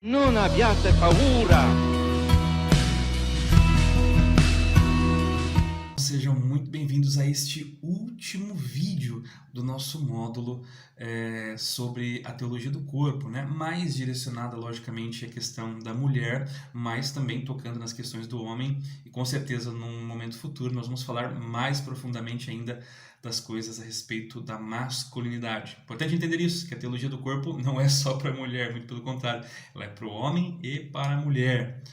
Non abbiate paura! Sejam muito bem-vindos a este último vídeo do nosso módulo sobre a teologia do corpo, né? Mais direcionada, logicamente, à questão da mulher, mas também tocando nas questões do homem, e com certeza num momento futuro nós vamos falar mais profundamente ainda das coisas a respeito da masculinidade. Importante entender isso, que a teologia do corpo não é só para a mulher, muito pelo contrário, ela é para o homem e para a mulher.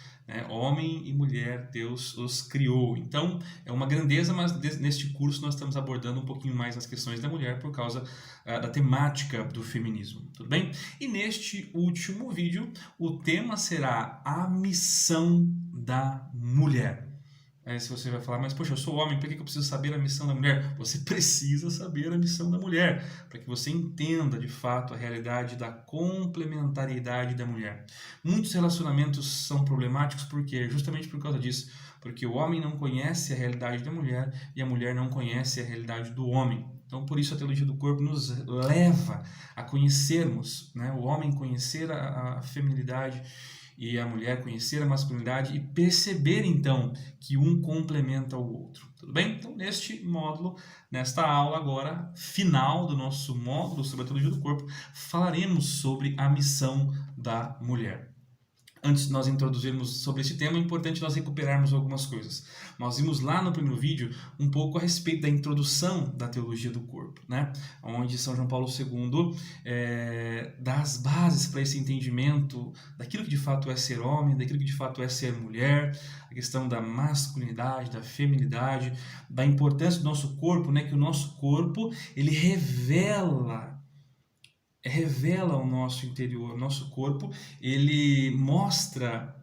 Homem e mulher, Deus os criou. Então, é uma grandeza, mas neste curso nós estamos abordando um pouquinho mais as questões da mulher por causa da temática do feminismo, tudo bem? E neste último vídeo, o tema será a missão da mulher. Aí se você vai falar, mas poxa, eu sou homem, por que eu preciso saber a missão da mulher? Você precisa saber a missão da mulher, para que você entenda de fato a realidade da complementariedade da mulher. Muitos relacionamentos são problemáticos porque justamente por causa disso, porque o homem não conhece a realidade da mulher e a mulher não conhece a realidade do homem. Então, por isso a teologia do corpo nos leva a conhecermos, né? O homem conhecer a feminilidade e a mulher conhecer a masculinidade e perceber então que um complementa o outro. Tudo bem? Então, neste módulo, nesta aula agora final do nosso módulo sobre a teologia do corpo, falaremos sobre a missão da mulher. Antes de nós introduzirmos sobre esse tema, é importante nós recuperarmos algumas coisas. Nós vimos lá no primeiro vídeo um pouco a respeito da introdução da teologia do corpo, né? Onde São João Paulo II dá as bases para esse entendimento daquilo que de fato é ser homem, daquilo que de fato é ser mulher, a questão da masculinidade, da feminilidade, da importância do nosso corpo, né? Que o nosso corpo, ele revela o nosso interior, o nosso corpo, ele mostra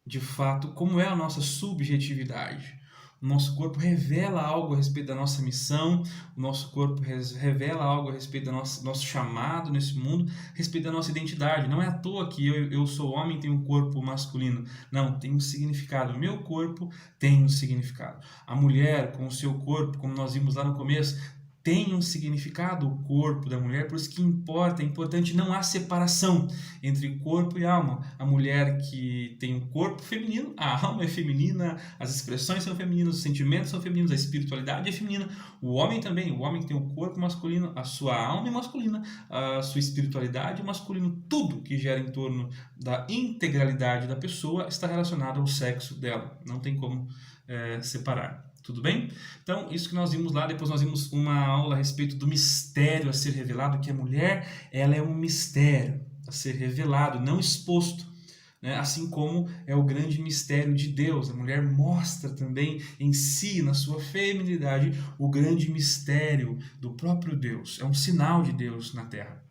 de fato como é a nossa subjetividade. O nosso corpo revela algo a respeito da nossa missão, o nosso corpo revela algo a respeito do nosso chamado nesse mundo, a respeito da nossa identidade. Não é à toa que eu sou homem e tenho um corpo masculino. Não, tem um significado. O meu corpo tem um significado. A mulher com o seu corpo, como nós vimos lá no começo, tem um significado o corpo da mulher, por isso que é importante, não há separação entre corpo e alma. A mulher que tem um corpo feminino, a alma é feminina, as expressões são femininas, os sentimentos são femininos, a espiritualidade é feminina. O homem também, o homem que tem um corpo masculino, a sua alma é masculina, a sua espiritualidade é masculino, tudo que gira em torno da integralidade da pessoa está relacionado ao sexo dela, não tem como separar. Tudo bem? Então, isso que nós vimos lá, depois nós vimos uma aula a respeito do mistério a ser revelado, que a mulher, ela é um mistério a ser revelado, não exposto, né? Assim como é o grande mistério de Deus. A mulher mostra também em si, na sua feminilidade, o grande mistério do próprio Deus. É um sinal de Deus na Terra.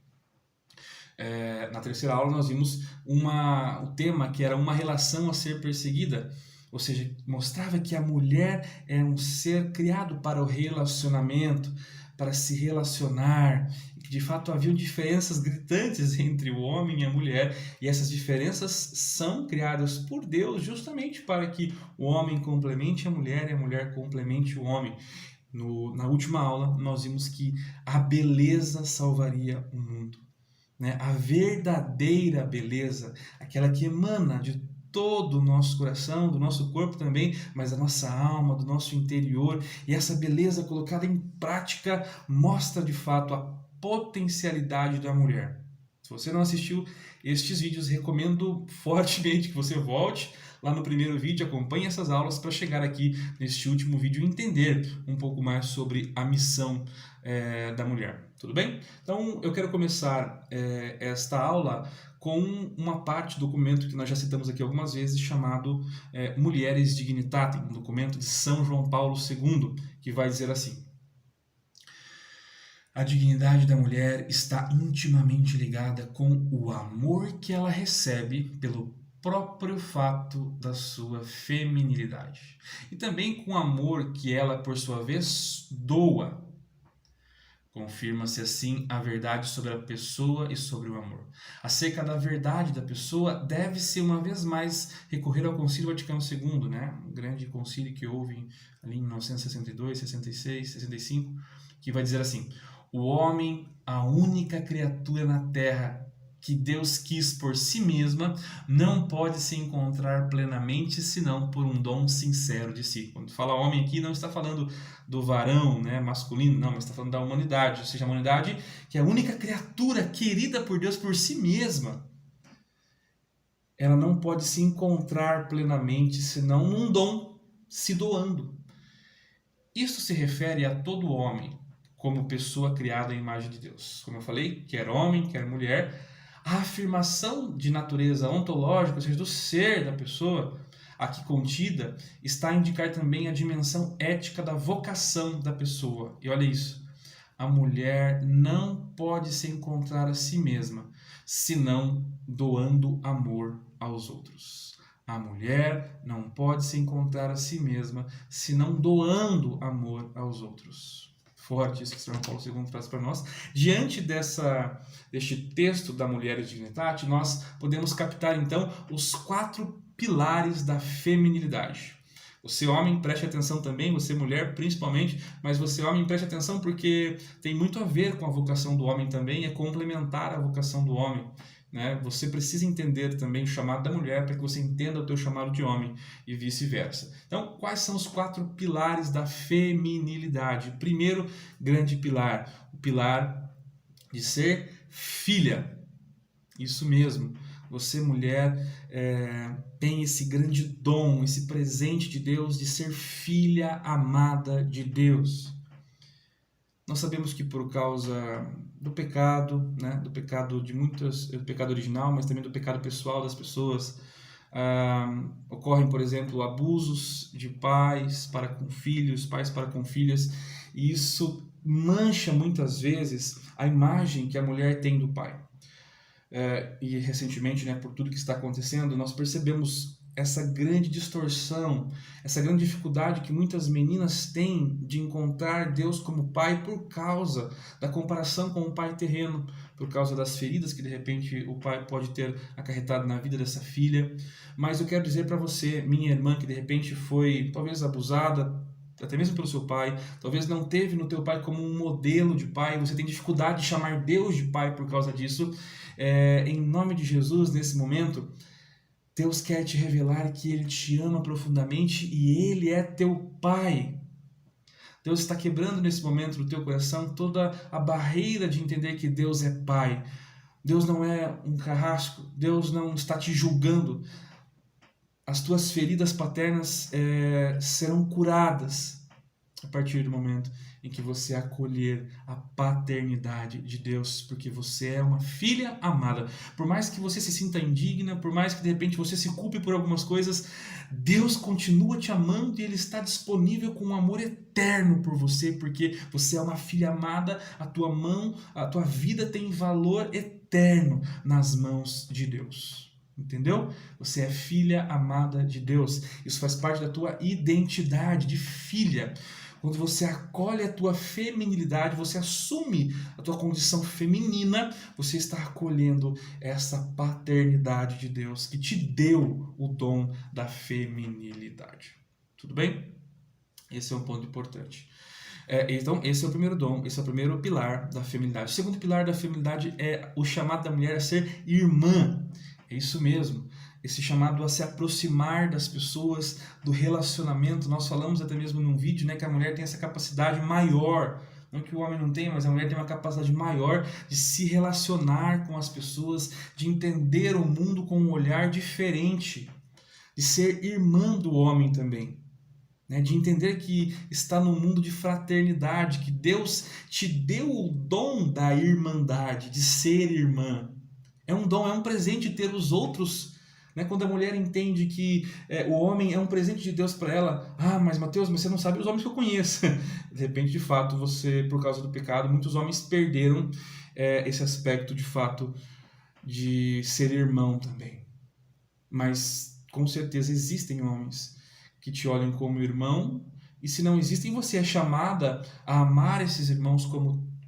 Na terceira aula nós vimos o tema que era uma relação a ser perseguida, ou seja, mostrava que a mulher é um ser criado para o relacionamento, para se relacionar, e que de fato haviam diferenças gritantes entre o homem e a mulher, e essas diferenças são criadas por Deus justamente para que o homem complemente a mulher e a mulher complemente o homem. Na última aula nós vimos que a beleza salvaria o mundo, né? A verdadeira beleza, aquela que emana de todo o nosso coração, do nosso corpo também, mas da nossa alma, do nosso interior. E essa beleza colocada em prática mostra de fato a potencialidade da mulher. Se você não assistiu estes vídeos, recomendo fortemente que você volte lá no primeiro vídeo, acompanhe essas aulas para chegar aqui neste último vídeo e entender um pouco mais sobre a missão da mulher. Tudo bem? Então eu quero começar esta aula com uma parte do documento que nós já citamos aqui algumas vezes, chamado Mulieris Dignitatem, um documento de São João Paulo II, que vai dizer assim: a dignidade da mulher está intimamente ligada com o amor que ela recebe pelo próprio fato da sua feminilidade, e também com o amor que ela, por sua vez, doa. Confirma-se assim a verdade sobre a pessoa e sobre o amor. Acerca da verdade da pessoa, deve-se uma vez mais recorrer ao Concílio Vaticano II, né? Um grande concílio que houve ali em 1962, 66, 65, que vai dizer assim: o homem, a única criatura na Terra que Deus quis por si mesma não pode se encontrar plenamente senão por um dom sincero de si. Quando fala homem aqui, não está falando do varão, né, masculino, não, mas está falando da humanidade, ou seja, a humanidade que é a única criatura querida por Deus por si mesma. Ela não pode se encontrar plenamente senão num dom, se doando. Isso se refere a todo homem, como pessoa criada à imagem de Deus. Como eu falei, quer homem, quer mulher, a afirmação de natureza ontológica, ou seja, do ser da pessoa, aqui contida, está a indicar também a dimensão ética da vocação da pessoa. E olha isso, a mulher não pode se encontrar a si mesma, senão doando amor aos outros. A mulher não pode se encontrar a si mesma, senão doando amor aos outros. Forte isso que São Paulo II traz para nós. Diante deste texto da Mulheres Dignitatis, nós podemos captar então os 4 pilares da feminilidade. Você homem, preste atenção também, você mulher principalmente, mas você homem, preste atenção porque tem muito a ver com a vocação do homem também, é complementar a vocação do homem. Né? Você precisa entender também o chamado da mulher para que você entenda o teu chamado de homem e vice-versa. Então, quais são os 4 pilares da feminilidade? Primeiro grande pilar, o pilar de ser filha. Isso mesmo, você mulher tem esse grande dom, esse presente de Deus de ser filha amada de Deus. Nós sabemos que por causa do pecado, né, do pecado do pecado original, mas também do pecado pessoal das pessoas, ocorrem, por exemplo, abusos de pais para com filhos, pais para com filhas, e isso mancha muitas vezes a imagem que a mulher tem do pai. E recentemente, né, por tudo que está acontecendo, nós percebemos essa grande distorção, essa grande dificuldade que muitas meninas têm de encontrar Deus como pai por causa da comparação com o pai terreno, por causa das feridas que de repente o pai pode ter acarretado na vida dessa filha. Mas eu quero dizer para você, minha irmã, que de repente foi talvez abusada, até mesmo pelo seu pai, talvez não teve no teu pai como um modelo de pai, você tem dificuldade de chamar Deus de pai por causa disso, em nome de Jesus, nesse momento, Deus quer te revelar que Ele te ama profundamente e Ele é teu Pai. Deus está quebrando nesse momento no teu coração toda a barreira de entender que Deus é Pai. Deus não é um carrasco, Deus não está te julgando. As tuas feridas paternas serão curadas a partir do momento em que você acolher a paternidade de Deus, porque você é uma filha amada. Por mais que você se sinta indigna, por mais que de repente você se culpe por algumas coisas, Deus continua te amando e Ele está disponível com um amor eterno por você, porque você é uma filha amada, a tua vida tem valor eterno nas mãos de Deus. Entendeu? Você é filha amada de Deus. Isso faz parte da tua identidade de filha. Quando você acolhe a tua feminilidade, você assume a tua condição feminina, você está acolhendo essa paternidade de Deus que te deu o dom da feminilidade. Tudo bem? Esse é um ponto importante. Então, esse é o primeiro dom, esse é o primeiro pilar da feminilidade. O segundo pilar da feminilidade é o chamado da mulher a ser irmã. É isso mesmo. Esse chamado a se aproximar das pessoas, do relacionamento. Nós falamos até mesmo num vídeo, né, que a mulher tem essa capacidade maior, não que o homem não tenha, mas a mulher tem uma capacidade maior de se relacionar com as pessoas, de entender o mundo com um olhar diferente, de ser irmã do homem também, né, de entender que está num mundo de fraternidade, que Deus te deu o dom da irmandade, de ser irmã. É um dom, é um presente ter os outros. Quando a mulher entende que o homem é um presente de Deus para ela, mas Mateus, você não sabe os homens que eu conheço. De repente, de fato, você, por causa do pecado, muitos homens perderam esse aspecto, de fato, de ser irmão também. Mas, com certeza, existem homens que te olham como irmão, e se não existem, você é chamada a amar esses irmãos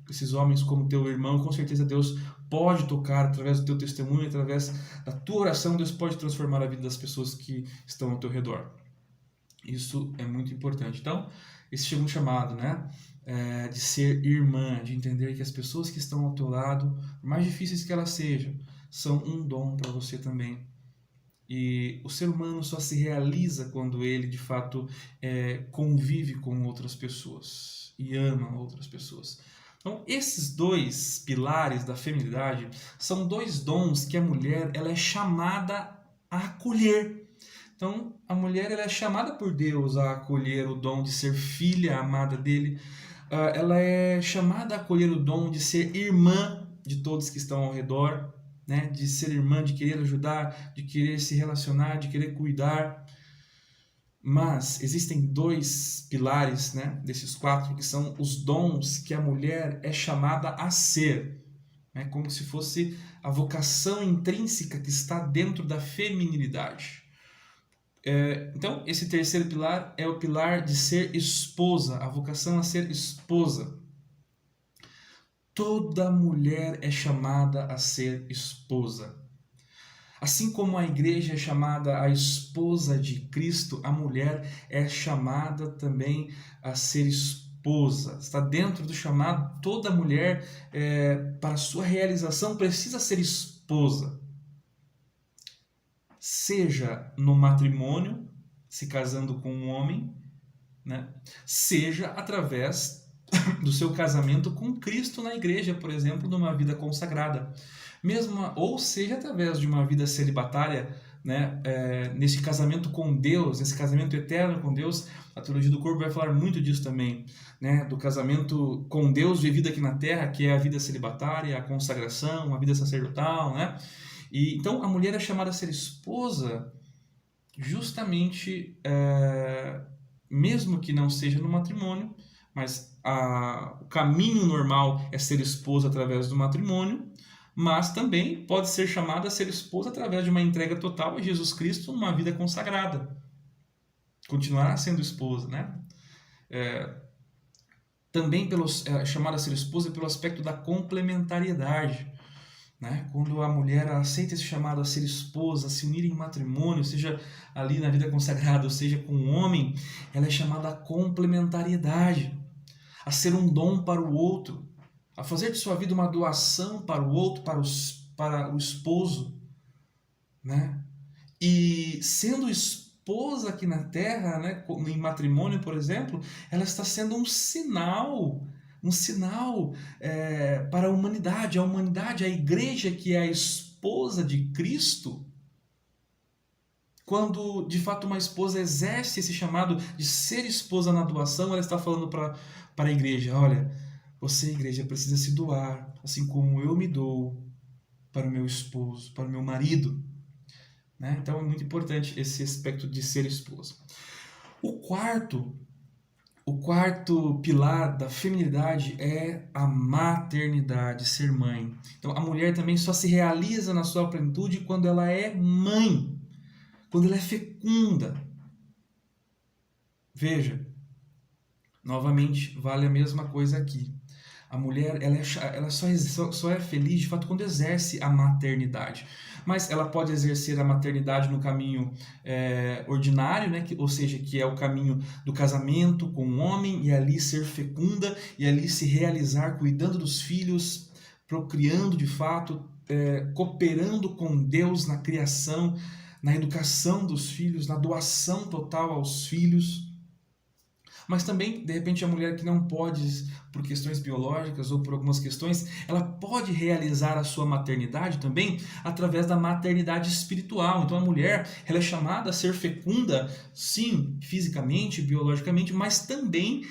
esses homens como teu irmão. Com certeza Deus pode tocar através do teu testemunho, através da tua oração, Deus pode transformar a vida das pessoas que estão ao teu redor. Isso é muito importante. Então, esse segundo chamado, né, de ser irmã, de entender que as pessoas que estão ao teu lado, por mais difíceis que elas sejam, são um dom para você também. E o ser humano só se realiza quando ele, de fato, convive com outras pessoas e ama outras pessoas. Então, esses dois pilares da feminilidade são dois dons que a mulher ela é chamada a acolher. Então, a mulher ela é chamada por Deus a acolher o dom de ser filha amada dele. Ela é chamada a acolher o dom de ser irmã de todos que estão ao redor, né? De ser irmã, de querer ajudar, de querer se relacionar, de querer cuidar. Mas existem dois pilares, né, desses quatro, que são os dons que a mulher é chamada a ser, né, como se fosse a vocação intrínseca que está dentro da feminilidade. Então, esse terceiro pilar é o pilar de ser esposa, a vocação a ser esposa. Toda mulher é chamada a ser esposa. Assim como a igreja é chamada a esposa de Cristo, a mulher é chamada também a ser esposa. Está dentro do chamado, toda mulher, para sua realização, precisa ser esposa. Seja no matrimônio, se casando com um homem, né? Seja através do seu casamento com Cristo na igreja, por exemplo, numa vida consagrada. Ou seja, através de uma vida celibatária, né? Nesse casamento com Deus, nesse casamento eterno com Deus. A teologia do corpo vai falar muito disso também, né? Do casamento com Deus vivido aqui na terra, que é a vida celibatária, a consagração, a vida sacerdotal, né? E então a mulher é chamada a ser esposa justamente, mesmo que não seja no matrimônio, mas o caminho normal é ser esposa através do matrimônio, mas também pode ser chamada a ser esposa através de uma entrega total a Jesus Cristo numa vida consagrada. Continuará sendo esposa, né? Também chamada a ser esposa pelo aspecto da complementariedade, né? Quando a mulher aceita esse chamado a ser esposa, a se unir em matrimônio, seja ali na vida consagrada, ou seja com um homem, ela é chamada a complementariedade, a ser um dom para o outro, a fazer de sua vida uma doação para o outro, para o esposo, né? E sendo esposa aqui na terra, né, em matrimônio, por exemplo, ela está sendo um sinal para a humanidade, a igreja que é a esposa de Cristo. Quando de fato uma esposa exerce esse chamado de ser esposa na doação, ela está falando para a igreja: olha, você, igreja, precisa se doar, assim como eu me dou para o meu esposo, para o meu marido. Né? Então é muito importante esse aspecto de ser esposa. O quarto pilar da feminilidade é a maternidade, ser mãe. Então a mulher também só se realiza na sua plenitude quando ela é mãe, quando ela é fecunda. Veja, novamente, vale a mesma coisa aqui. A mulher ela só é feliz de fato quando exerce a maternidade. Mas ela pode exercer a maternidade no caminho ordinário, né? Ou seja, que é o caminho do casamento com o homem, e ali ser fecunda, e ali se realizar cuidando dos filhos, procriando de fato, cooperando com Deus na criação, na educação dos filhos, na doação total aos filhos. Mas também, de repente, a mulher que não pode, por questões biológicas ou por algumas questões, ela pode realizar a sua maternidade também através da maternidade espiritual. Então a mulher, ela é chamada a ser fecunda, sim, fisicamente, biologicamente, mas também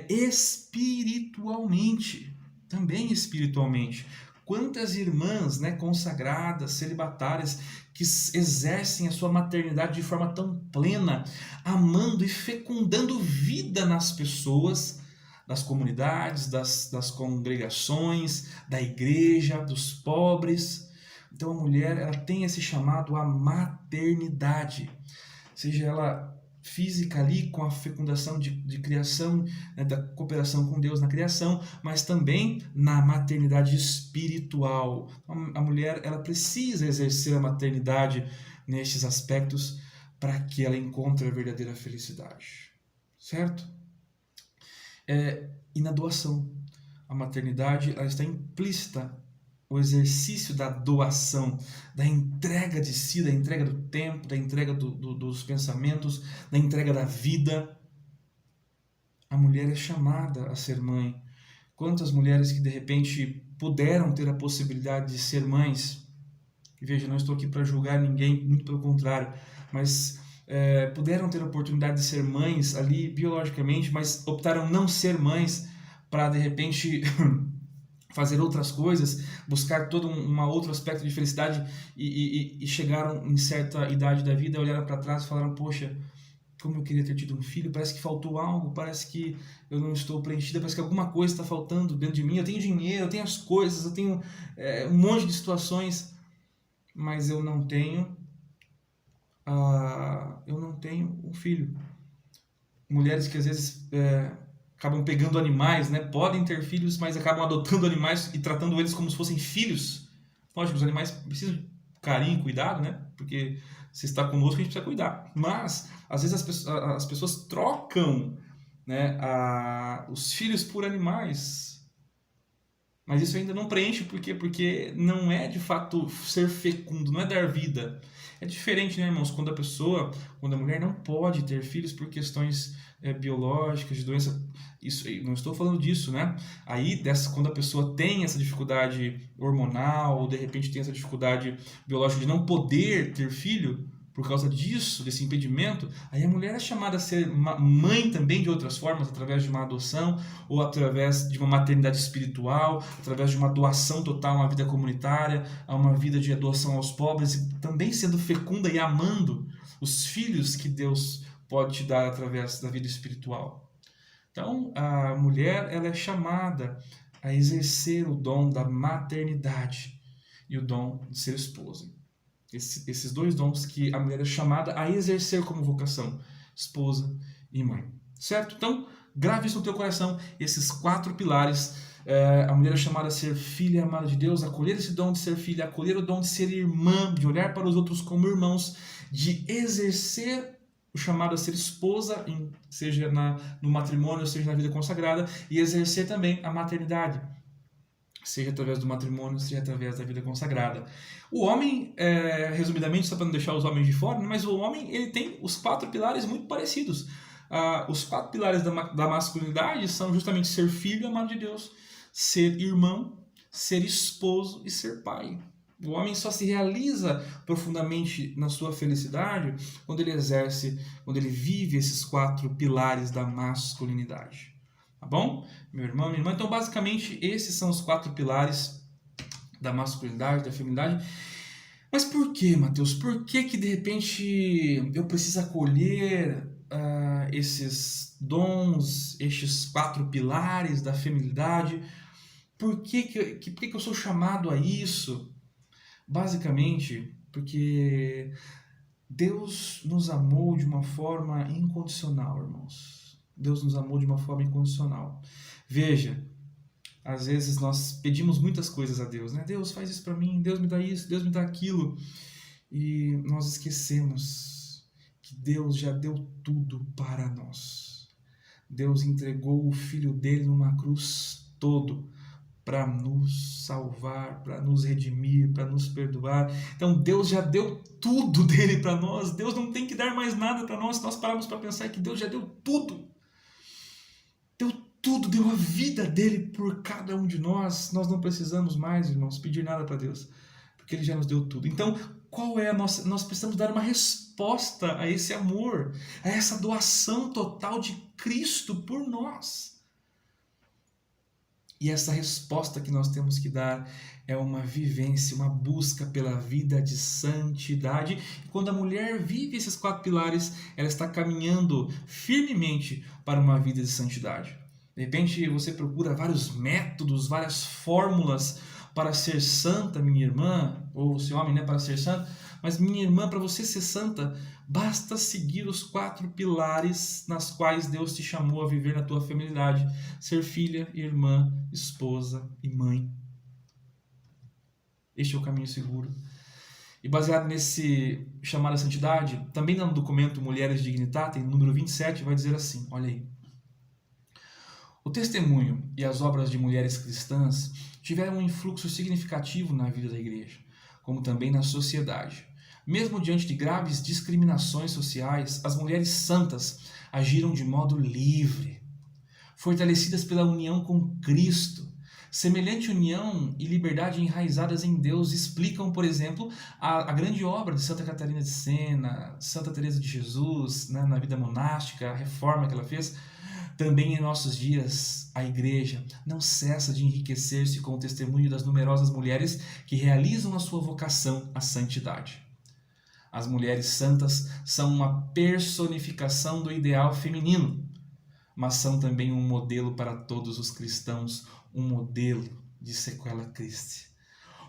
espiritualmente. Também espiritualmente. Quantas irmãs, né, consagradas, celibatárias, que exercem a sua maternidade de forma tão plena, amando e fecundando vida nas pessoas, das comunidades, das congregações, da igreja, dos pobres. Então a mulher, ela tem esse chamado à maternidade, seja ela física ali, com a fecundação de criação, né, da cooperação com Deus na criação, mas também na maternidade espiritual. A mulher, ela precisa exercer a maternidade nestes aspectos para que ela encontre a verdadeira felicidade, certo? E na doação, a maternidade, ela está implícita, o exercício da doação, da entrega de si, da entrega do tempo, da entrega dos pensamentos, da entrega da vida. A mulher é chamada a ser mãe. Quantas mulheres que de repente puderam ter a possibilidade de ser mães, e veja, não estou aqui para julgar ninguém, muito pelo contrário, mas puderam ter a oportunidade de ser mães ali biologicamente, mas optaram não ser mães para de repente fazer outras coisas, buscar todo um outro aspecto de felicidade e chegaram em certa idade da vida, olharam para trás e falaram, poxa, como eu queria ter tido um filho, parece que faltou algo, parece que eu não estou preenchida, parece que alguma coisa está faltando dentro de mim, eu tenho dinheiro, eu tenho as coisas, eu tenho um monte de situações, mas eu não tenho um filho. Mulheres que às vezes acabam pegando animais, né? Podem ter filhos, mas acabam adotando animais e tratando eles como se fossem filhos. Lógico, os animais precisam de carinho e cuidado, né? Porque se está conosco, a gente precisa cuidar. Mas, às vezes, as pessoas trocam, né, os filhos por animais. Mas isso ainda não preenche, por quê? Porque não é, de fato, ser fecundo, não é dar vida. É diferente, né, irmãos? Quando a mulher não pode ter filhos por questões biológicas, de doença, isso, não estou falando disso, né? Aí, quando a pessoa tem essa dificuldade hormonal, ou de repente tem essa dificuldade biológica de não poder ter filho, por causa disso, desse impedimento, aí a mulher é chamada a ser mãe também de outras formas, através de uma adoção, ou através de uma maternidade espiritual, através de uma doação total a uma vida comunitária, a uma vida de doação aos pobres, e também sendo fecunda e amando os filhos que Deus pode te dar através da vida espiritual. Então, a mulher ela é chamada a exercer o dom da maternidade e o dom de ser esposa. Esses dois dons que a mulher é chamada a exercer como vocação, esposa e mãe. Certo? Então, grave isso no teu coração, esses 4 pilares. A mulher é chamada a ser filha amada de Deus, acolher esse dom de ser filha, acolher o dom de ser irmã, de olhar para os outros como irmãos, de exercer o chamado a ser esposa, seja no matrimônio, seja na vida consagrada, e exercer também a maternidade, seja através do matrimônio, seja através da vida consagrada. O homem, resumidamente, só para não deixar os homens de fora, mas o homem ele tem os 4 pilares muito parecidos. Os 4 pilares da masculinidade são justamente ser filho amado de Deus, ser irmão, ser esposo e ser pai. O homem só se realiza profundamente na sua felicidade quando ele exerce, quando ele vive esses 4 pilares da masculinidade. Tá bom? Meu irmão, minha irmã. Então, basicamente, esses são os 4 pilares da masculinidade, da feminilidade. Mas por que, Mateus? Por que de repente eu preciso acolher esses dons, estes 4 pilares da feminilidade? Por que eu sou chamado a isso? Basicamente, porque Deus nos amou de uma forma incondicional, irmãos. Deus nos amou de uma forma incondicional. Veja, às vezes nós pedimos muitas coisas a Deus, né? Deus faz isso para mim, Deus me dá isso, Deus me dá aquilo. E nós esquecemos que Deus já deu tudo para nós. Deus entregou o Filho dele numa cruz todo para nos salvar, para nos redimir, para nos perdoar. Então Deus já deu tudo dele para nós. Deus não tem que dar mais nada para nós. Nós paramos para pensar que Deus já deu tudo. Deu tudo, deu a vida dele por cada um de nós. Nós não precisamos mais, irmãos, pedir nada para Deus, porque ele já nos deu tudo. Então, qual é a nossa... Nós precisamos dar uma resposta a esse amor, a essa doação total de Cristo por nós. E essa resposta que nós temos que dar é uma vivência, uma busca pela vida de santidade. E quando a mulher vive esses 4 pilares, ela está caminhando firmemente para uma vida de santidade. De repente você procura vários métodos, várias fórmulas para ser santa, minha irmã, ou você homem, né, para ser santo. Mas minha irmã, para você ser santa, basta seguir os 4 pilares nas quais Deus te chamou a viver na tua feminilidade. Ser filha, irmã, esposa e mãe. Este é o caminho seguro. E baseado nesse chamado à santidade, também no documento Mulheres Dignitatem, número 27, vai dizer assim, olha aí. O testemunho e as obras de mulheres cristãs tiveram um influxo significativo na vida da igreja, como também na sociedade. Mesmo diante de graves discriminações sociais, as mulheres santas agiram de modo livre, fortalecidas pela união com Cristo. Semelhante união e liberdade enraizadas em Deus explicam, por exemplo, a grande obra de Santa Catarina de Sena, Santa Teresa de Jesus, né, na vida monástica, a reforma que ela fez. Também em nossos dias, a igreja não cessa de enriquecer-se com o testemunho das numerosas mulheres que realizam a sua vocação à santidade. As mulheres santas são uma personificação do ideal feminino, mas são também um modelo para todos os cristãos, um modelo de sequela Christi.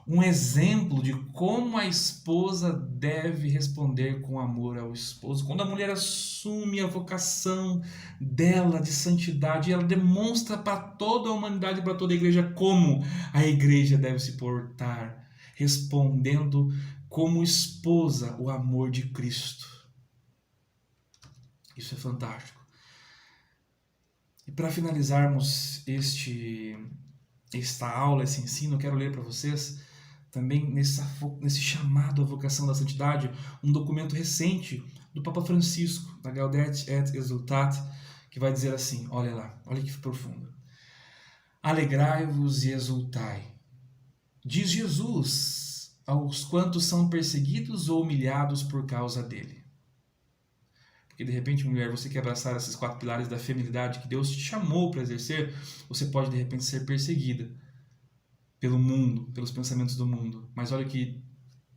Um exemplo de como a esposa deve responder com amor ao esposo. Quando a mulher assume a vocação dela de santidade, ela demonstra para toda a humanidade, para toda a igreja, como a igreja deve se portar, respondendo como esposa o amor de Cristo. Isso é fantástico. E para finalizarmos esta aula, esse ensino, eu quero ler para vocês também nesse chamado à vocação da santidade, um documento recente do Papa Francisco, da Gaudete et Exsultate, que vai dizer assim, olha lá, olha que profundo. Alegrai-vos e exultai. Diz Jesus aos quantos são perseguidos ou humilhados por causa dele. Porque de repente, mulher, você quer abraçar esses 4 pilares da feminilidade que Deus te chamou para exercer, você pode de repente ser perseguida pelo mundo, pelos pensamentos do mundo. Mas olha o que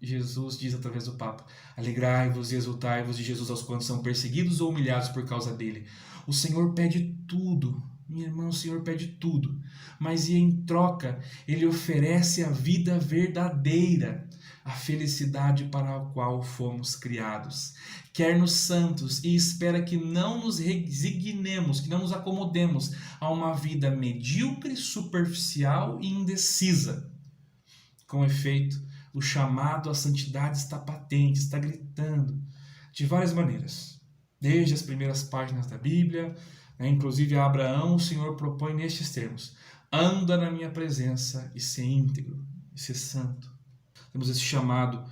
Jesus diz através do Papa. Alegrai-vos e exultai-vos de Jesus aos quantos são perseguidos ou humilhados por causa dele. O Senhor pede tudo. Minha irmã, o Senhor pede tudo. Mas e em troca, ele oferece a vida verdadeira, a felicidade para a qual fomos criados. Quer-nos santos e espera que não nos resignemos, que não nos acomodemos a uma vida medíocre, superficial e indecisa. Com efeito, o chamado à santidade está patente, está gritando de várias maneiras. Desde as primeiras páginas da Bíblia, inclusive a Abraão, o Senhor propõe nestes termos: anda na minha presença e ser íntegro, e ser santo. Temos esse chamado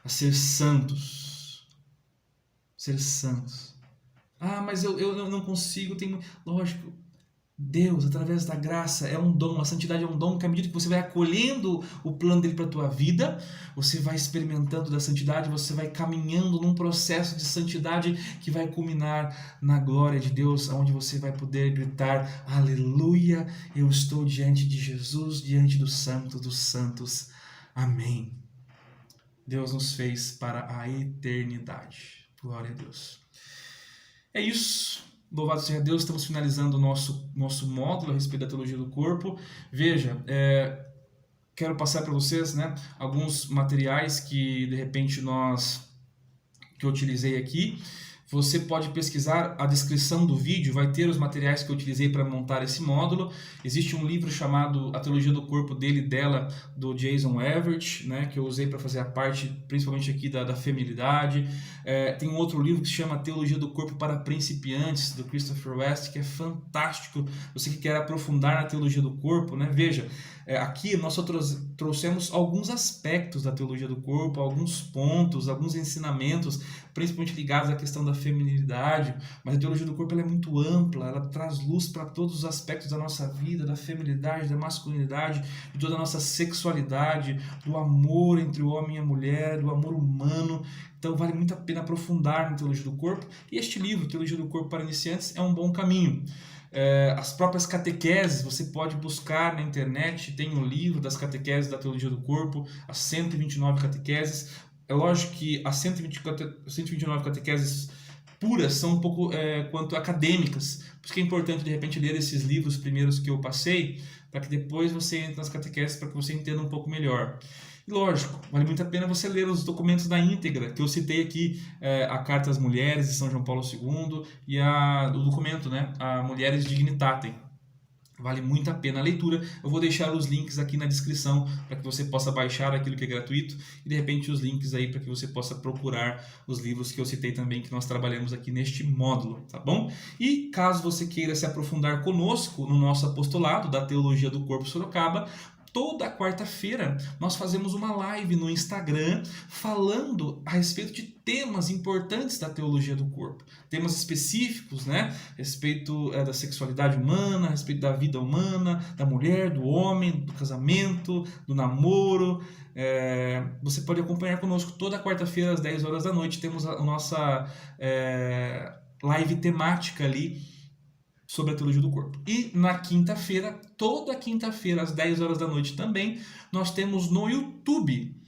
a ser santos. Ser santos. Ah, mas eu não consigo. Lógico, Deus, através da graça, é um dom. A santidade é um dom que, à medida que você vai acolhendo o plano dele para a tua vida, você vai experimentando da santidade, você vai caminhando num processo de santidade que vai culminar na glória de Deus, onde você vai poder gritar: aleluia, eu estou diante de Jesus, diante do Santo dos Santos. Amém. Deus nos fez para a eternidade. Glória a Deus. É isso. Louvado seja Deus. Estamos finalizando o nosso módulo a respeito da teologia do corpo. Veja, quero passar para vocês, alguns materiais que de repente que eu utilizei aqui. Você pode pesquisar a descrição do vídeo, vai ter os materiais que eu utilizei para montar esse módulo. Existe um livro chamado A Teologia do Corpo dela, do Jason Everett, que eu usei para fazer a parte, principalmente aqui, da feminilidade. Tem um outro livro que se chama Teologia do Corpo para Principiantes, do Christopher West, que é fantástico. Você que quer aprofundar na teologia do corpo, aqui nós só trouxemos alguns aspectos da teologia do corpo, alguns pontos, alguns ensinamentos, principalmente ligados à questão da feminilidade, mas a teologia do corpo ela é muito ampla, ela traz luz para todos os aspectos da nossa vida, da feminilidade, da masculinidade, de toda a nossa sexualidade, do amor entre o homem e a mulher, do amor humano. Então vale muito a pena aprofundar na teologia do corpo, e este livro, Teologia do Corpo para Iniciantes, é um bom caminho. As próprias catequeses, você pode buscar na internet, tem um livro das catequeses da teologia do corpo, as 129 catequeses. É lógico que as 129 catequeses puras são um pouco quanto acadêmicas, por isso que é importante de repente ler esses livros primeiros que eu passei, para que depois você entre nas catequeses, para que você entenda um pouco melhor. E lógico, vale muito a pena você ler os documentos da íntegra, que eu citei aqui, a Carta às Mulheres de São João Paulo II e o documento, a Mulheres Dignitatem. Vale muito a pena a leitura. Eu vou deixar os links aqui na descrição para que você possa baixar aquilo que é gratuito e de repente os links aí para que você possa procurar os livros que eu citei também que nós trabalhamos aqui neste módulo, tá bom? E caso você queira se aprofundar conosco no nosso apostolado da Teologia do Corpo Sorocaba, toda quarta-feira nós fazemos uma live no Instagram falando a respeito de temas importantes da teologia do corpo. Temas específicos, né? A respeito da sexualidade humana, a respeito da vida humana, da mulher, do homem, do casamento, do namoro. Você pode acompanhar conosco toda quarta-feira às 10 horas da noite. Temos a nossa live temática ali sobre a teologia do corpo. E na quinta-feira, toda quinta-feira, às 10 horas da noite também, nós temos no YouTube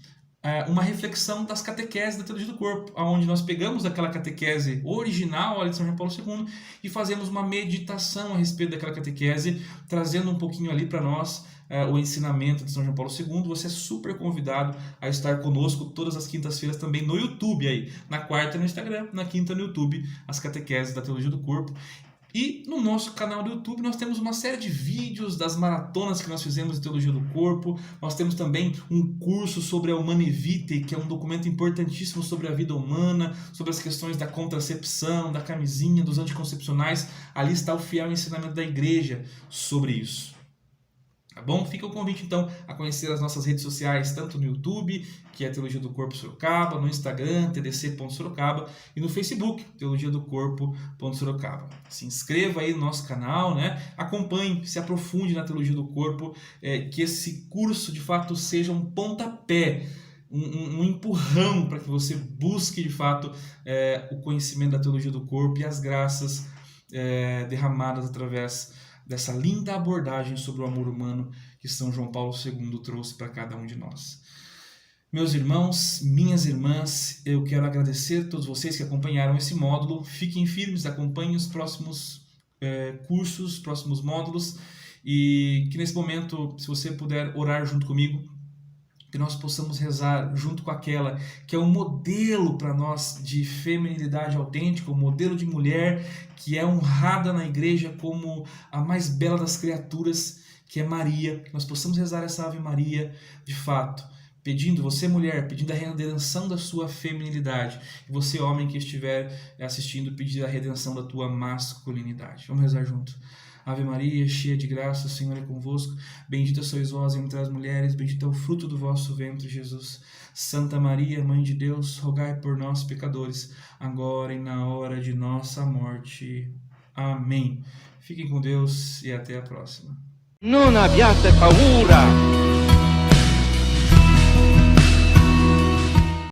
uma reflexão das catequeses da teologia do corpo, onde nós pegamos aquela catequese original ali de São João Paulo II e fazemos uma meditação a respeito daquela catequese, trazendo um pouquinho ali para nós o ensinamento de São João Paulo II. Você é super convidado a estar conosco todas as quintas-feiras também no YouTube aí, na quarta no Instagram, na quinta no YouTube, as catequeses da teologia do corpo. E no nosso canal do YouTube nós temos uma série de vídeos das maratonas que nós fizemos de Teologia do Corpo. Nós temos também um curso sobre a Humanae Vitae, que é um documento importantíssimo sobre a vida humana, sobre as questões da contracepção, da camisinha, dos anticoncepcionais. Ali está o fiel ensinamento da igreja sobre isso. Tá bom? Fica o convite, então, a conhecer as nossas redes sociais, tanto no YouTube, que é Teologia do Corpo Sorocaba, no Instagram, tdc.sorocaba, e no Facebook, Teologia do Corpo.sorocaba. Se inscreva aí no nosso canal, né? Acompanhe, se aprofunde na Teologia do Corpo, que esse curso, de fato, seja um pontapé, um empurrão para que você busque, de fato, o conhecimento da Teologia do Corpo e as graças derramadas através dessa linda abordagem sobre o amor humano que São João Paulo II trouxe para cada um de nós. Meus irmãos, minhas irmãs, eu quero agradecer a todos vocês que acompanharam esse módulo. Fiquem firmes, acompanhem os próximos cursos, próximos módulos, e que nesse momento, se você puder orar junto comigo, que nós possamos rezar junto com aquela que é um modelo para nós de feminilidade autêntica, um modelo de mulher que é honrada na igreja como a mais bela das criaturas, que é Maria. Que nós possamos rezar essa Ave Maria de fato, pedindo, você mulher, pedindo a redenção da sua feminilidade, e você homem que estiver assistindo, pedir a redenção da tua masculinidade. Vamos rezar junto. Ave Maria, cheia de graça, o Senhor é convosco. Bendita sois vós entre as mulheres, bendito é o fruto do vosso ventre, Jesus. Santa Maria, Mãe de Deus, rogai por nós, pecadores, agora e na hora de nossa morte. Amém. Fiquem com Deus e até a próxima. Non abbiate paura!